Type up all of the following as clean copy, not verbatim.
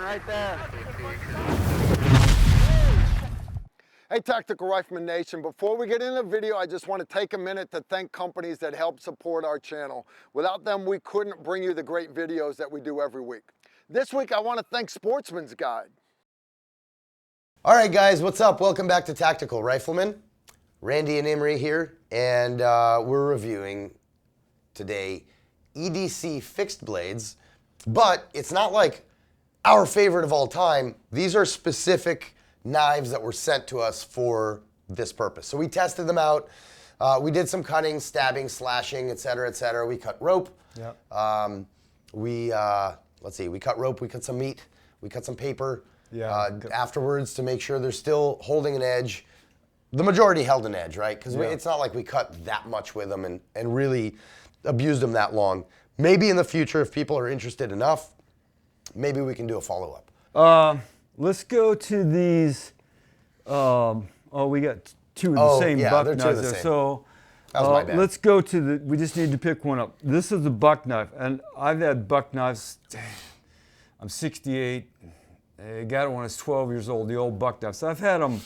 right there. Hey, Tactical Rifleman Nation, before we get into the video, I just want to take a minute to thank companies that help support our channel. Without them, we couldn't bring you the great videos that we do every week. This week, I want to thank Sportsman's Guide. All right, guys, what's up? Welcome back to Tactical Rifleman. Randy and Emery here, and we're reviewing today EDC fixed blades, but it's not like our favorite of all time. These are specific knives that were sent to us for this purpose. So we tested them out. We did some cutting, stabbing, slashing, et cetera, et cetera. We cut rope. Yep. Let's see, we cut rope, we cut some meat, we cut some paper. Yeah. Afterwards to make sure they're still holding an edge. The majority held an edge, right? Because it's not like we cut that much with them and really abused them that long. Maybe in the future, if people are interested enough, maybe we can do a follow-up. Let's go to these. We got two of the same buck they're two of knives the there. same. So That was my bad. let's go to the. We just need to pick one up. This is the buck knife, and I've had buck knives. I'm 68. I got it when I was 12 years old. The old buck knives. I've had them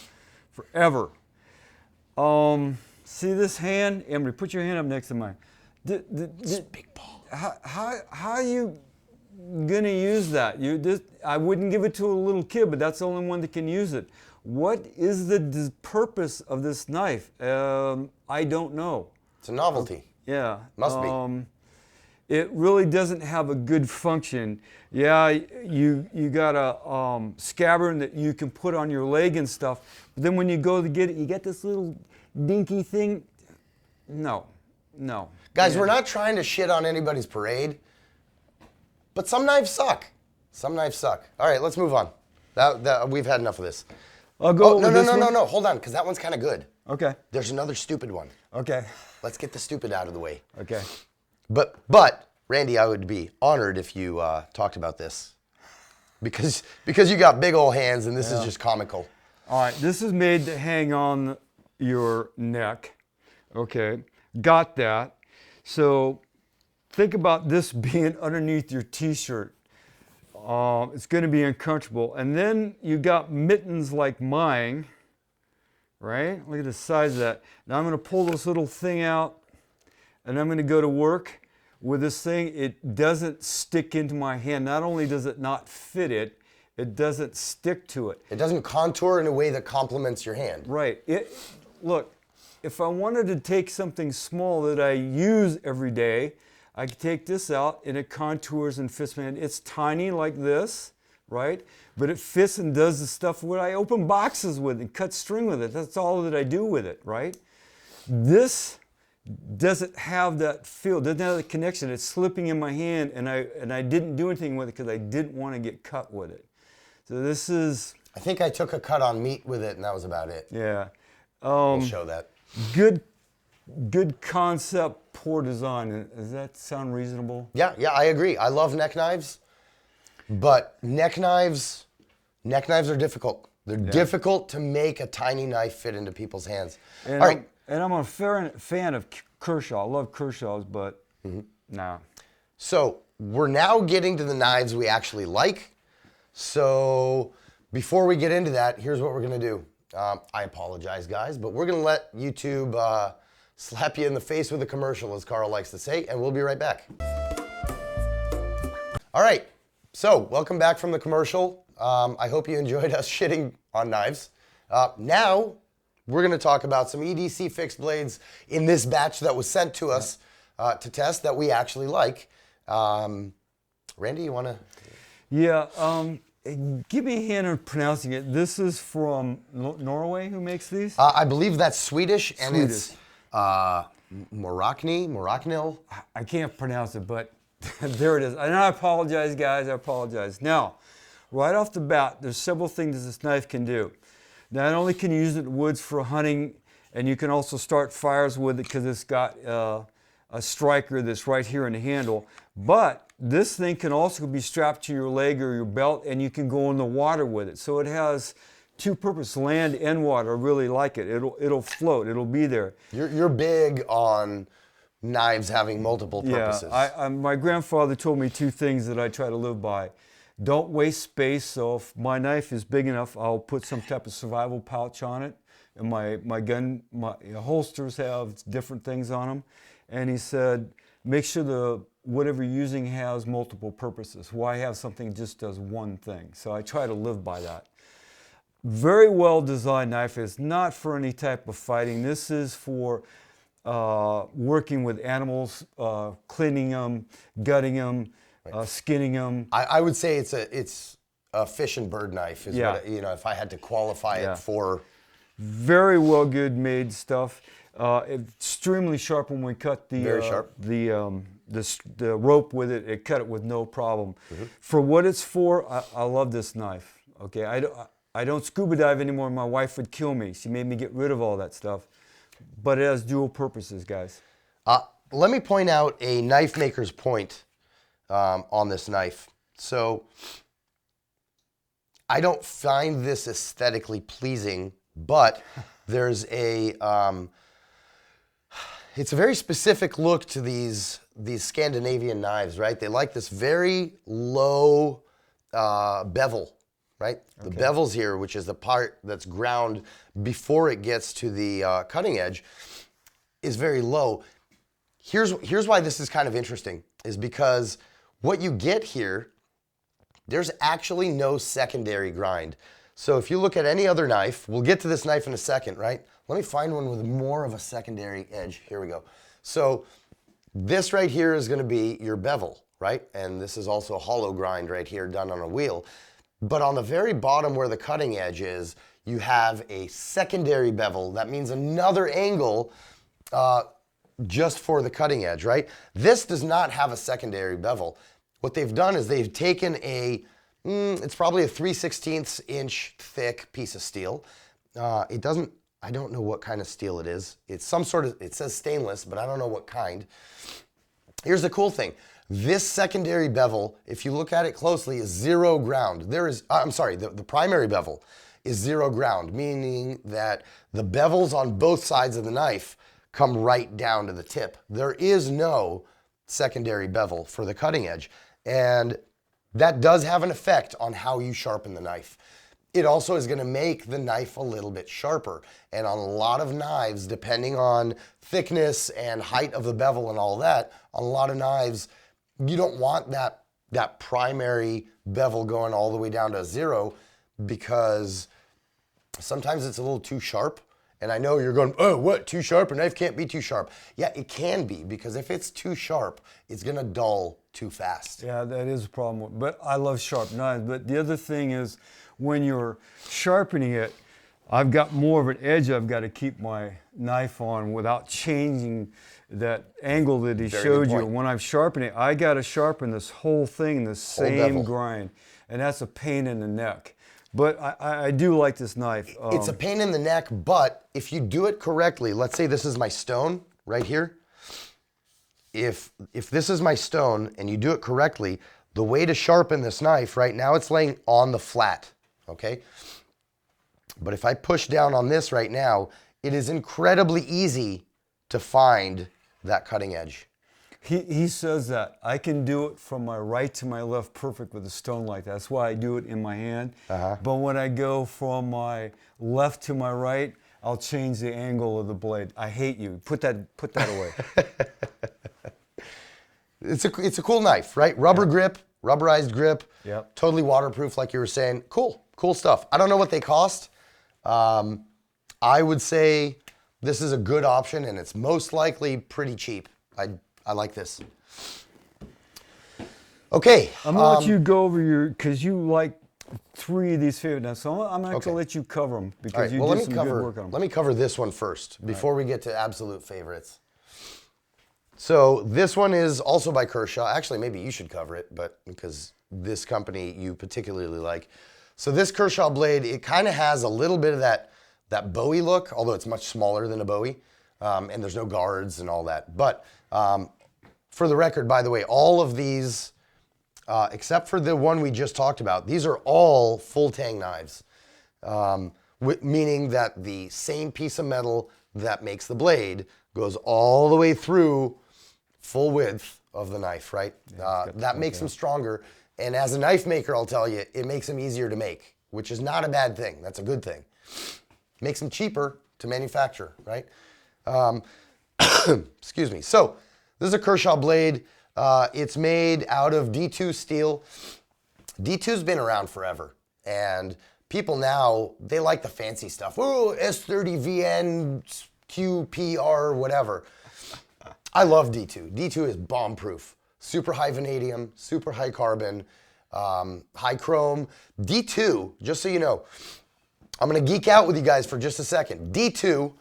forever. See this hand, Emery? Put your hand up next to mine. This big ball. How are you gonna use that? I wouldn't give it to a little kid, but that's the only one that can use it. What is the purpose of this knife? I don't know. It's a novelty. Yeah. Must be. It really doesn't have a good function. Yeah, you got a scabbard that you can put on your leg and stuff, but then when you go to get it, you get this little dinky thing. No. Guys, we're not trying to shit on anybody's parade, but some knives suck. Some knives suck. All right, let's move on. We've had enough of this. I'll go with this one. No. Hold on, because that one's kind of good. Okay. There's another stupid one. Okay. Let's get the stupid out of the way. Okay. But Randy, I would be honored if you talked about this, because you got big old hands and this is just comical. All right, this is made to hang on your neck. Okay, got that. So think about this being underneath your t-shirt. It's going to be uncomfortable. And then you got mittens like mine, right? Look at the size of that. Now I'm going to pull this little thing out and I'm going to go to work with this thing. It doesn't stick into my hand. Not only does it not fit it, it doesn't stick to it. It doesn't contour in a way that complements your hand. Right. Look, if I wanted to take something small that I use every day, I could take this out and it contours and fits my hand. It's tiny like this, right? But it fits and does the stuff where I open boxes with and cut string with it. That's all that I do with it, right? This doesn't have that feel, doesn't have the connection. It's slipping in my hand and I didn't do anything with it because I didn't want to get cut with it. So this is... I think I took a cut on meat with it and that was about it. Yeah. We'll show that. Good concept, poor design. Does that sound reasonable? Yeah, I agree. I love neck knives, but neck knives are difficult. They're difficult to make a tiny knife fit into people's hands. And all right. I'm a fan of Kershaw. I love Kershaws, but nah. So we're now getting to the knives we actually like. So before we get into that, here's what we're gonna do. I apologize, guys, but we're gonna let YouTube slap you in the face with a commercial, as Carl likes to say, and we'll be right back. All right, so welcome back from the commercial. I hope you enjoyed us shitting on knives. Now, we're gonna talk about some EDC fixed blades in this batch that was sent to us to test that we actually like. Randy, you wanna? Yeah, give me a hand in pronouncing it. This is from Norway, who makes these? I believe that's Swedish, and it's Moraknil. I can't pronounce it, but there it is. And I apologize, guys, I apologize. Now, right off the bat, there's several things this knife can do. Not only can you use it in woods for hunting, and you can also start fires with it because it's got a striker that's right here in the handle, but this thing can also be strapped to your leg or your belt, and you can go in the water with it. So it has two purposes, land and water. I really like it. It'll float. It'll be there. You're big on knives having multiple purposes. Yeah, my grandfather told me two things that I try to live by. Don't waste space. So if my knife is big enough, I'll put some type of survival pouch on it. And my holsters have different things on them. And he said, make sure whatever you're using has multiple purposes. Why have something that just does one thing? So I try to live by that. Very well designed knife. Is not for any type of fighting. This is for working with animals, cleaning them, gutting them, skinning them. I would say it's a fish and bird knife. Is Yeah. what, if I had to qualify it for. Very well good made stuff. Extremely sharp when we cut Very sharp. The rope with it. It cut it with no problem. For what it's for, I love this knife. Okay, I don't scuba dive anymore. My wife would kill me. She made me get rid of all that stuff. But it has dual purposes, guys. Let me point out a knife maker's point on this knife. So I don't find this aesthetically pleasing, but there's it's a very specific look to these Scandinavian knives, right? They like this very low bevel, right? The bevels here, which is the part that's ground before it gets to the cutting edge, is very low. Here's why this is kind of interesting, is because what you get here, there's actually no secondary grind. So if you look at any other knife, we'll get to this knife in a second, right? Let me find one with more of a secondary edge. Here we go. So this right here is going to be your bevel, right? And this is also a hollow grind right here done on a wheel. But on the very bottom where the cutting edge is, you have a secondary bevel. That means another angle just for the cutting edge, right? This does not have a secondary bevel. What they've done is they've taken it's probably a 3/16 inch thick piece of steel. I don't know what kind of steel it is. It's some sort of, it says stainless, but I don't know what kind. Here's the cool thing. This secondary bevel, if you look at it closely, is zero ground. The primary bevel is zero ground, meaning that the bevels on both sides of the knife come right down to the tip. There is no secondary bevel for the cutting edge. And that does have an effect on how you sharpen the knife. It also is going to make the knife a little bit sharper. And on a lot of knives, depending on thickness and height of the bevel and all that, on a lot of knives, you don't want that primary bevel going all the way down to zero, because sometimes it's a little too sharp. And I know you're going, oh, what, too sharp? A knife can't be too sharp. Yeah, it can be, because if it's too sharp, it's going to dull too fast. Yeah, that is a problem. But I love sharp knives. But the other thing is, when you're sharpening it, I've got more of an edge I've got to keep my knife on without changing that angle that he showed you. When I'm sharpening, I got to sharpen this whole thing, the same grind. And that's a pain in the neck. But I do like this knife. It's a pain in the neck, but if you do it correctly, let's say this is my stone right here. If this is my stone and you do it correctly, the way to sharpen this knife, right now it's laying on the flat, okay? But if I push down on this right now, it is incredibly easy to find that cutting edge. He says that I can do it from my right to my left perfect with a stone like that. That's why I do it in my hand. But when I go from my left to my right, I'll change the angle of the blade. I hate you. Put that away. It's a cool knife, right? Rubber grip, rubberized grip. Yep. Totally waterproof, like you were saying. Cool stuff. I don't know what they cost. I would say this is a good option, and it's most likely pretty cheap. I like this. Okay. I'm going to let you go over because you like 3 of these favorite knives. So I'm going to let you cover them, because you did some good work on them. Let me cover this one first before we get to absolute favorites. So this one is also by Kershaw. Actually, maybe you should cover it, but because this company you particularly like. So this Kershaw blade, it kind of has a little bit of that Bowie look, although it's much smaller than a Bowie, and there's no guards and all that. But for the record, by the way, all of these, except for the one we just talked about, these are all full tang knives, meaning that the same piece of metal that makes the blade goes all the way through full width of the knife, right? That makes them stronger, And as a knife maker, I'll tell you, it makes them easier to make, which is not a bad thing. That's a good thing. Makes them cheaper to manufacture, right? Excuse me. So this is a Kershaw blade. It's made out of D2 steel. D2's been around forever. And people now, they like the fancy stuff. Oh, S30VN, QPR, whatever. I love D2. D2 is bomb-proof. Super high vanadium, super high carbon, high chrome. D2, just so you know, I'm going to geek out with you guys for just a second. D2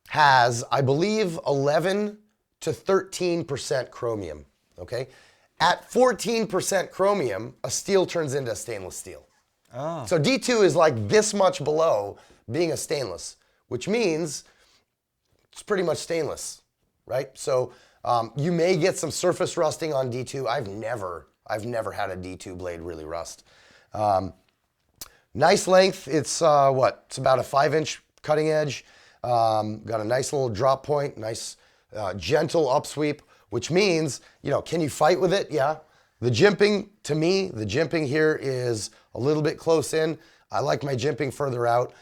has, I believe, 11 to 13% chromium, okay? At 14% chromium, a steel turns into stainless steel. Oh. So D2 is like this much below being a stainless, which means it's pretty much stainless, right? So you may get some surface rusting on D2. I've never had a D2 blade really rust. Nice length. It's what? It's about a 5-inch cutting edge. Got a nice little drop point, nice gentle upsweep, which means, you know, can you fight with it? Yeah. The jimping, to me, the jimping here is a little bit close in. I like my jimping further out.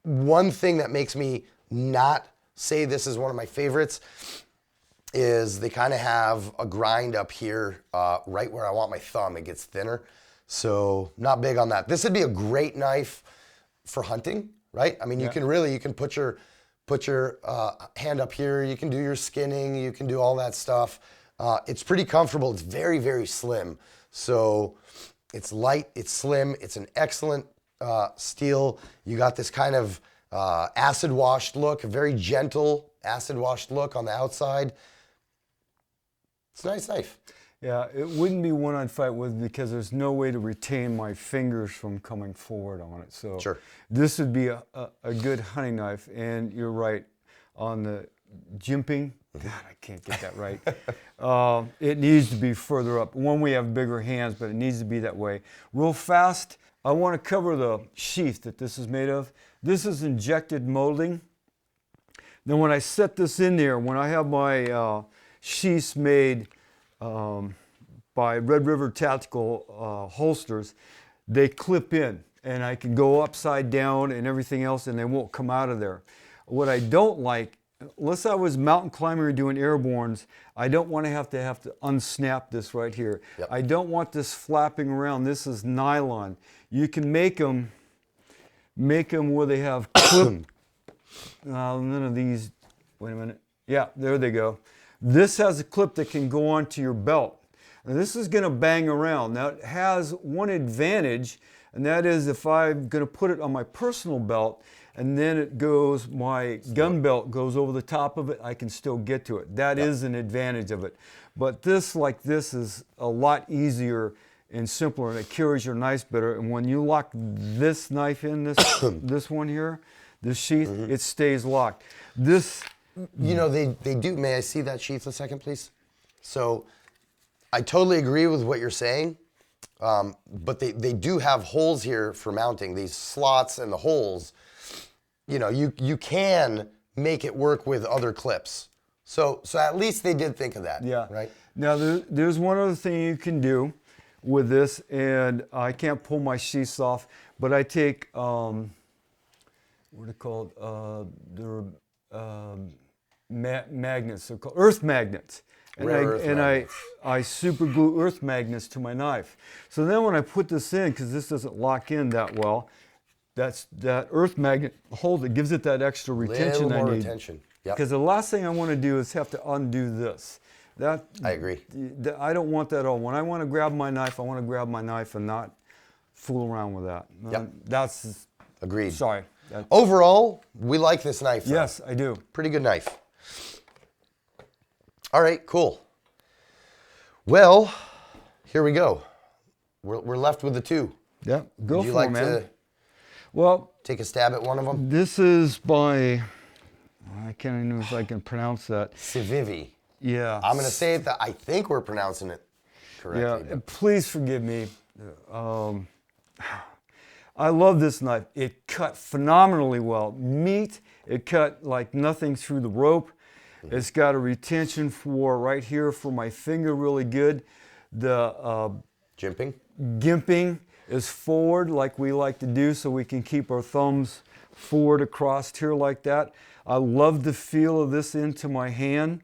One thing that makes me not say this is one of my favorites is they kind of have a grind up here, right where I want my thumb. It gets thinner. So not big on that. This would be a great knife for hunting, right? I mean, you can put your hand up here. You can do your skinning. You can do all that stuff. It's pretty comfortable. It's very, very slim. So it's light, it's slim. It's an excellent steel. You got this kind of acid washed look, a very gentle acid washed look on the outside. It's a nice knife. Yeah, it wouldn't be one I'd fight with because there's no way to retain my fingers from coming forward on it. So Sure. This would be a good hunting knife. And you're right on the jimping. God, I can't get that right. It needs to be further up. One, we have bigger hands, but it needs to be that way. Real fast, I want to cover the sheath that this is made of. This is injected molding. Then when I set this in there, when I have my sheaths made by Red River Tactical holsters, they clip in and I can go upside down and everything else and they won't come out of there. What I don't like, unless I was mountain climbing or doing airbornes, I don't want to have to unsnap this right here. Yep. I don't want this flapping around. This is nylon. You can make them where they have clip. None of these, wait a minute. Yeah, there they go. This has a clip that can go onto your belt. And this is going to bang around. Now it has one advantage, and that is if I'm going to put it on my personal belt, and then it goes, my gun belt goes over the top of it, I can still get to it. That is an advantage of it. But this, like this, is a lot easier and simpler, and it carries your knives better. And when you lock this knife in, this one here, this sheath, it stays locked. This, you know, they do, may I see that sheath a second, please? So I totally agree with what you're saying, but they do have holes here for mounting, these slots and the holes. You know, you can make it work with other clips. So at least they did think of that, right? Now there's one other thing you can do with this, and I can't pull my sheaths off, but I take, what are they called? They're magnets, they're called earth magnets. And I super glue earth magnets to my knife. So then when I put this in, because this doesn't lock in that well, that earth magnet holds it, gives it that extra retention Little more I need. retention. Because the last thing I want to do is have to undo this. I agree. I don't want that at all. When I want to grab my knife, I want to grab my knife and not fool around with that. That's agreed. Sorry. Overall, we like this knife. Though. Yes, I do. Pretty good knife. All right, cool. Well, here we go. We're left with the two. Yeah, go Would you for like it, man. to Well, take a stab at one of them? This is by, I can't even know if I can pronounce that. Civivi. Yeah. I'm going to say it that I think we're pronouncing it correctly. Yeah, please forgive me. I love this knife. It cut phenomenally well. Meat, it cut like nothing through the rope. It's got a retention for right here for my finger really good. The Jimping? Gimping is forward like we like to do, so we can keep our thumbs forward across here like that. I love the feel of this into my hand.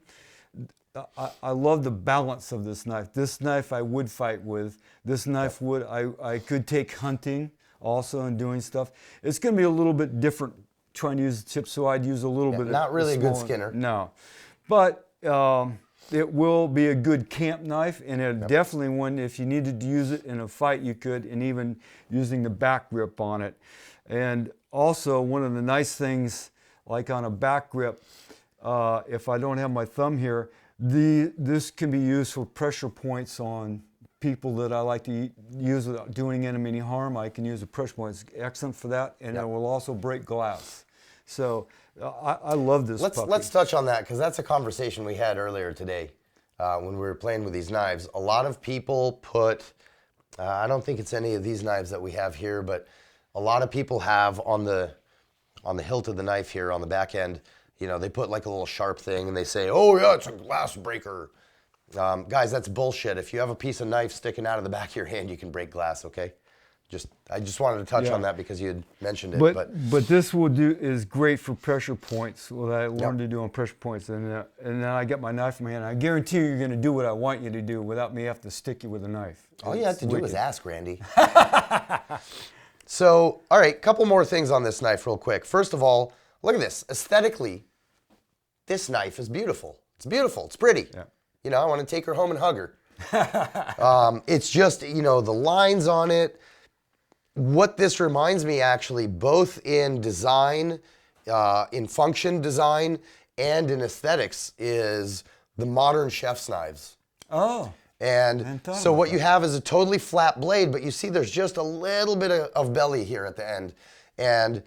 I love the balance of this knife. This knife I would fight with. This knife I could take hunting also and doing stuff. It's going to be a little bit different trying to use the tip, so I'd use a little bit. Not really a good smaller, skinner. No, but it will be a good camp knife, and it definitely one, if you needed to use it in a fight, you could, and even using the back grip on it. And also, one of the nice things, like on a back grip, if I don't have my thumb here, this can be used for pressure points on people that I like to use without doing them any harm. I can use a pressure point. It's excellent for that, and it will also break glass. So I love this puppy. Let's touch on that, because that's a conversation we had earlier today when we were playing with these knives. A lot of people put, I don't think it's any of these knives that we have here, but a lot of people have on the hilt of the knife here on the back end, you know, they put like a little sharp thing and they say, oh yeah, it's a glass breaker. Guys, that's bullshit. If you have a piece of knife sticking out of the back of your hand, you can break glass, okay? I just wanted to touch on that because you had mentioned it. But this is great for pressure points. What I learned to do on pressure points, and then I get my knife in my hand. I guarantee you're going to do what I want you to do without me having to stick you with a knife. All you have to do is ask, Randy. So, all right, couple more things on this knife real quick. First of all, look at this. Aesthetically, this knife is beautiful. It's beautiful. It's pretty. Yeah. You know, I want to take her home and hug her. It's just, you know, the lines on it. What this reminds me, actually, both in design, in function design, and in aesthetics, is the modern chef's knives. Oh. And so what you have is a totally flat blade, but you see there's just a little bit of belly here at the end. And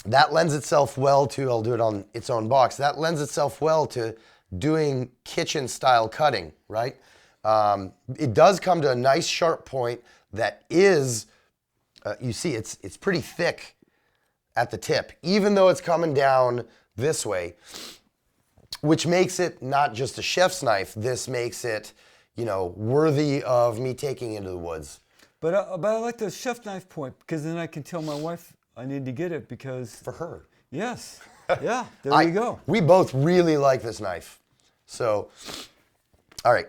that lends itself well to, I'll do it on its own box, that lends itself well to doing kitchen style cutting, right? It does come to a nice sharp point that is, you see it's pretty thick at the tip, even though it's coming down this way, which makes it not just a chef's knife. This makes it, you know, worthy of me taking into the woods. But I like the chef knife point, because then I can tell my wife I need to get it because... For her. Yes. Yeah, there you go. We both really like this knife. So, all right.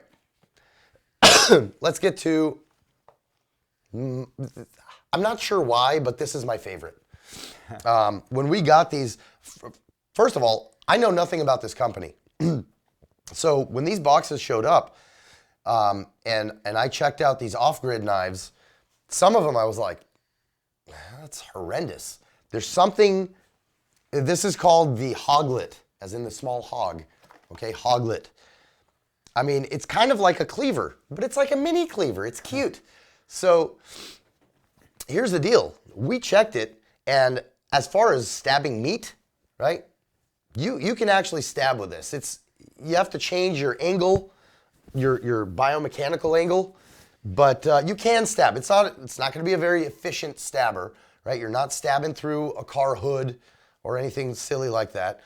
Let's get to... I'm not sure why, but this is my favorite. When we got these... First of all, I know nothing about this company. So when these boxes showed up, and I checked out these off-grid knives, some of them I was like, that's horrendous. There's something, this is called the hoglet, as in the small hog, okay, hoglet. I mean, it's kind of like a cleaver, but it's like a mini cleaver. It's cute. So here's the deal. We checked it, and as far as stabbing meat, right, you can actually stab with this. You have to change your angle, your biomechanical angle, but you can stab. It's not going to be a very efficient stabber, right? You're not stabbing through a car hood or anything silly like that.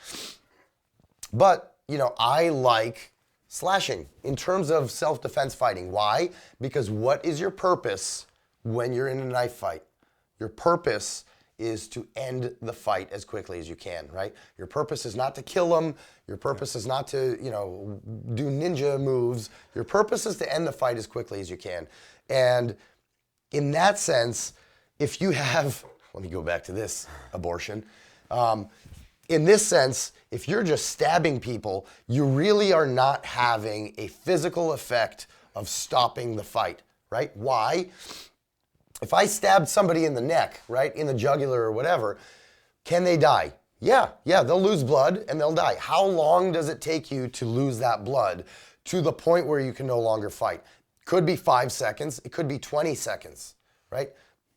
But, you know, I like slashing in terms of self-defense fighting. Why? Because what is your purpose when you're in a knife fight? Your purpose is to end the fight as quickly as you can, right? Your purpose is not to kill them. Your purpose is not to, you know, do ninja moves. Your purpose is to end the fight as quickly as you can. And in that sense, if you have, let me go back to this abortion. In this sense, if you're just stabbing people, you really are not having a physical effect of stopping the fight, right? Why? If I stabbed somebody in the neck, right, in the jugular or whatever, can they die? Yeah, they'll lose blood and they'll die. How long does it take you to lose that blood to the point where you can no longer fight? Could be 5 seconds, it could be 20 seconds, right?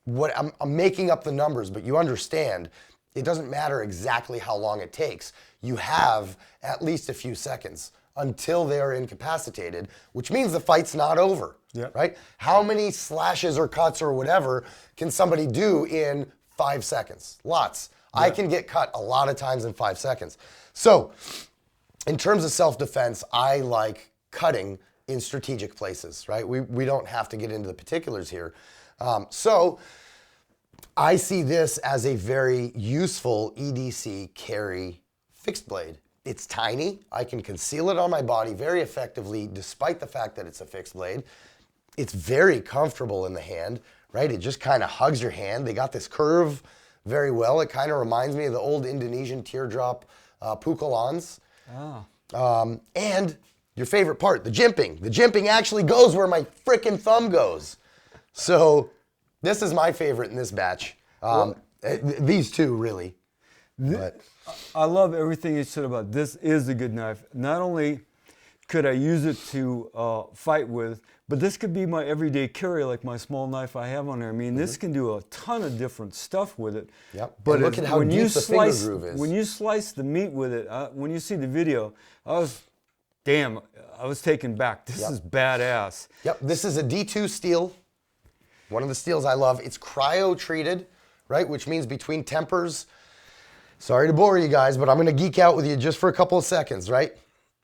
I'm making up the numbers, but you understand, it doesn't matter exactly how long it takes. You have at least a few seconds until they are incapacitated, which means the fight's not over, right? How many slashes or cuts or whatever can somebody do in 5 seconds? Lots. Yeah. I can get cut a lot of times in 5 seconds. So, in terms of self-defense, I like cutting in strategic places, right? We don't have to get into the particulars here. So I see this as a very useful EDC carry fixed blade. It's tiny. I can conceal it on my body very effectively despite the fact that it's a fixed blade. It's very comfortable in the hand, right? It just kind of hugs your hand. They got this curve very well. It kind of reminds me of the old Indonesian teardrop pukulans. And your favorite part, the jimping. The jimping actually goes where my frickin' thumb goes. So this is my favorite in this batch. These two, really. But I love everything you said about this is a good knife. Not only could I use it to fight with, but this could be my everyday carry, like my small knife I have on there. I mean, this can do a ton of different stuff with it. Yep. But And look at how deep the finger groove is. When you slice the meat with it, when you see the video, I was taken back. This is badass. Yep, this is a D2 steel. One of the steels I love. It's cryo-treated, right? Which means between tempers. Sorry to bore you guys, but I'm gonna geek out with you just for a couple of seconds, right?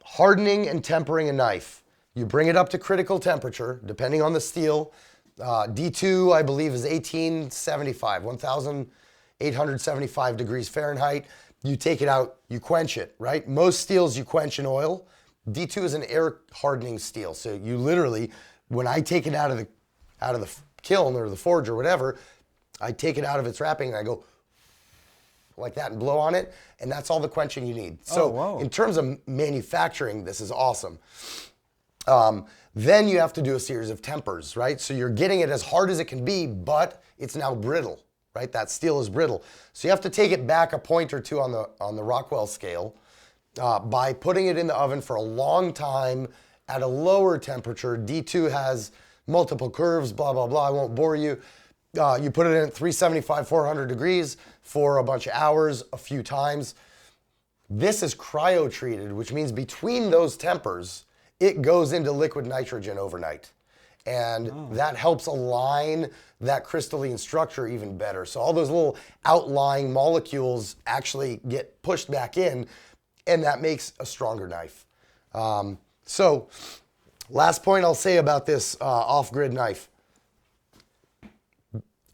Hardening and tempering a knife. You bring it up to critical temperature, depending on the steel. D2, I believe, is 1,875 degrees Fahrenheit. You take it out, you quench it, right? Most steels you quench in oil. D2 is an air hardening steel. So you literally, when I take it out of the kiln or the forge or whatever, I take it out of its wrapping and I go like that and blow on it, and that's all the quenching you need. So in terms of manufacturing, this is awesome. Then you have to do a series of tempers, right? So you're getting it as hard as it can be, but it's now brittle, right? That steel is brittle. So you have to take it back a point or two on the Rockwell scale by putting it in the oven for a long time at a lower temperature. D2 has multiple curves, blah, blah, blah. I won't bore you. You put it in at 375, 400 degrees for a bunch of hours, a few times. This is cryo-treated, which means between those tempers, it goes into liquid nitrogen overnight. And that helps align that crystalline structure even better. So all those little outlying molecules actually get pushed back in, and that makes a stronger knife. So last point I'll say about this off-grid knife.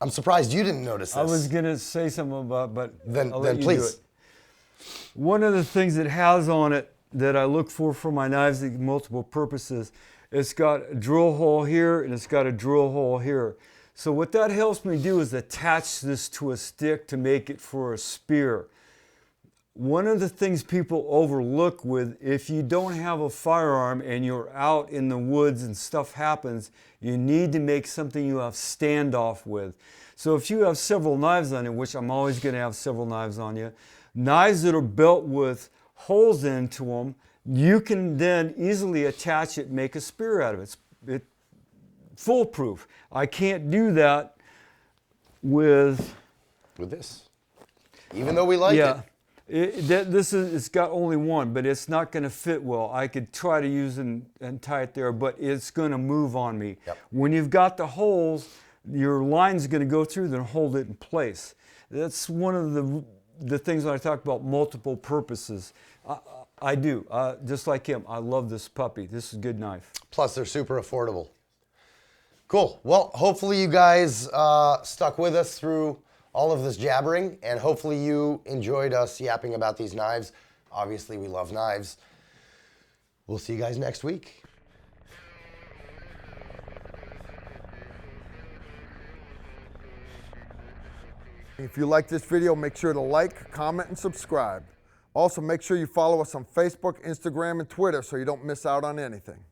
I'm surprised you didn't notice this. I was gonna say something about, but I'll let you please. do it. One of the things it has on it that I look for my knives that multiple purposes, it's got a drill hole here and it's got a drill hole here. So what that helps me do is attach this to a stick to make it for a spear. One of the things people overlook with, if you don't have a firearm and you're out in the woods and stuff happens, you need to make something you have standoff with. So if you have several knives on you, which I'm always going to have several knives on you, knives that are built with holes into them, you can then easily attach it and make a spear out of it. It's foolproof. I can't do that with this. Even though we like it. It's got only one, but it's not going to fit well. I could try to use and tie it there, but it's going to move on me. Yep. When you've got the holes, your line's going to go through and hold it in place. That's one of the things when I talk about multiple purposes. I do. Just like him, I love this puppy. This is a good knife. Plus, they're super affordable. Cool. Well, hopefully you guys stuck with us through all of this jabbering, and hopefully you enjoyed us yapping about these knives. Obviously, we love knives. We'll see you guys next week. If you like this video, make sure to like, comment, and subscribe. Also, make sure you follow us on Facebook, Instagram, and Twitter so you don't miss out on anything.